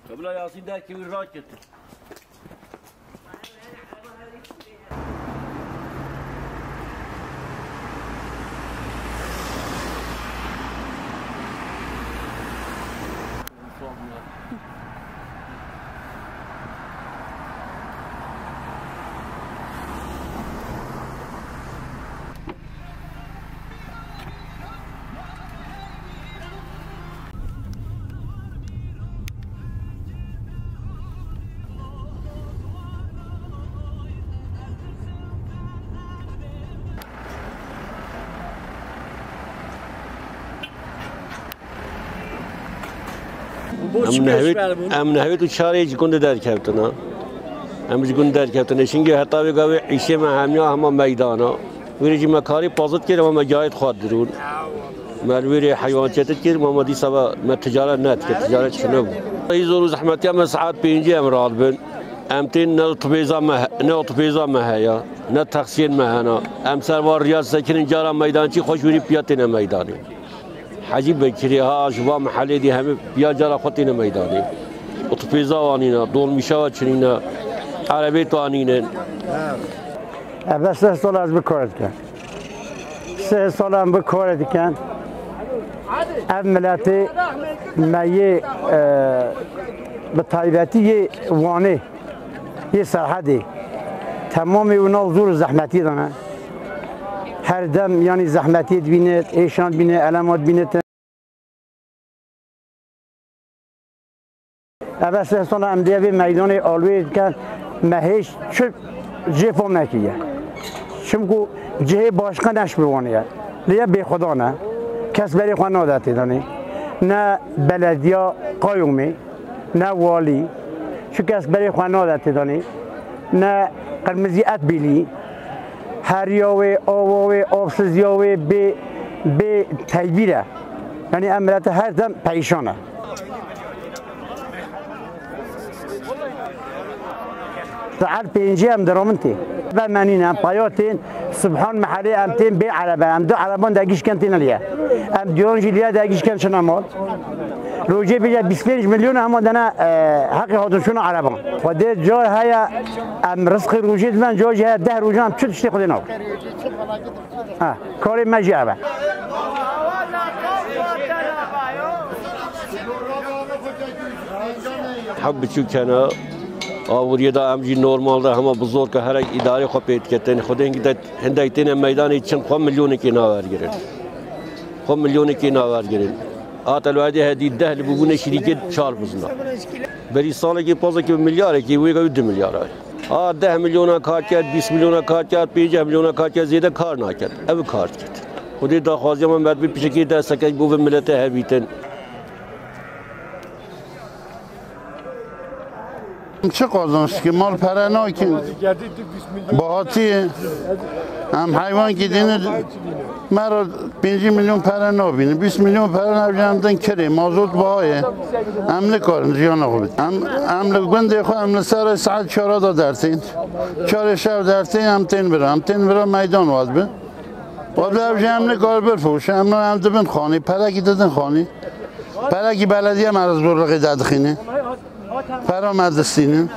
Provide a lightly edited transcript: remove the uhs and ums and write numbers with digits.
قبل ياسين ده كبير راكت ام نهویت و چاره گنده در کفتنا ام گنده در کفتنا شینگه حتی بگاوی عیشه ما همیا هما میدانا ویری مکاری پازت کرد و مجاهد خود درون مرویری حیوانات کرد و مدی سبا ما تجارت نت کرد تجارت شنو ای زور زحمتی هم ساعت پنجی هم راد بن ام تین نل طبیزا مهیا نه تقسیم مهنا ام سروار ریاض سکنین جارا میدانچی خوشوری پیاتین میدانی حجی بکری ها شباب محلی دی همه بیا جارا خودین میدانی اتوپیزا وانینا دول میشا چنینا عربی تو آنینه اول 3 سال از بکارت کن 3 سال هم بکارت کن اف ملتی میه به طایبتی وانه یه سرحدی تمامی اونا زور زحمتی دارن هر دم یعنی زحمتی بینه ایشان بینه علامات بینه اول 3 سال هم دیگه میدان آلوی کن مهیش چه جفام نکیه چون جه باشقه نش بوانیه لیه بی خدا نه کس بری خواه نادتی دانی نه بلدیا قایومی نه والی چون کس بری خواه نادتی دانی نه قرمزی ات بیلی هریاوی آواوی آفسزیاوی به تیبیره یعنی امرت هر دم پیشانه ساعت 5 هم درامنتی و منینم پایاتین سبحان محلی امتین به عربه ام دو عربان داگیش کنتین لیه ام دیون جلیا داگیش کن شنامات روزی بیجا 25 میلیون هم دنا حق هاتشون عربان خود جای هیا ام رزق روزی من جای هیا 10 روز هم چه تشتی خودنا کاری مجیبه حب چو کنه آوریه دا امجی نورمال ده همه بزرگ که هر اداره خو پیدا کردن خود اینکه ده هندایتین میدانی چند 5 میلیون کی ناور گرفت 5 میلیون کی ناور گرفت آتلوادی هدی 10 لبونه شریکت 4 بزنا بری سالی که پازه که میلیارد کی وی 2 میلیارد 10 میلیون کار کرد 20 میلیون کار کرد 15 میلیون کار کرد زیاده کار نکرد او کار کرد خودی دا خوازی من بعد پیش کی دست که بو ملت هویتن چه قازنش که مال پرنا که باهاتیه هم حیوان که دینه مرا 5 میلیون پرنا بینه 20 میلیون پرنا بینه کره مازوت باهایه هم نکارن جیان خوبید هم لگنده خود هم سر ساعت 4 دا درتین 4 شب درتین هم تین برا میدان واد به واد به هم نکار برفوشه هم دبن خانی پرکی دادن خانی پرکی بلدیه مرز برقی دادخینه فرا مدرسینه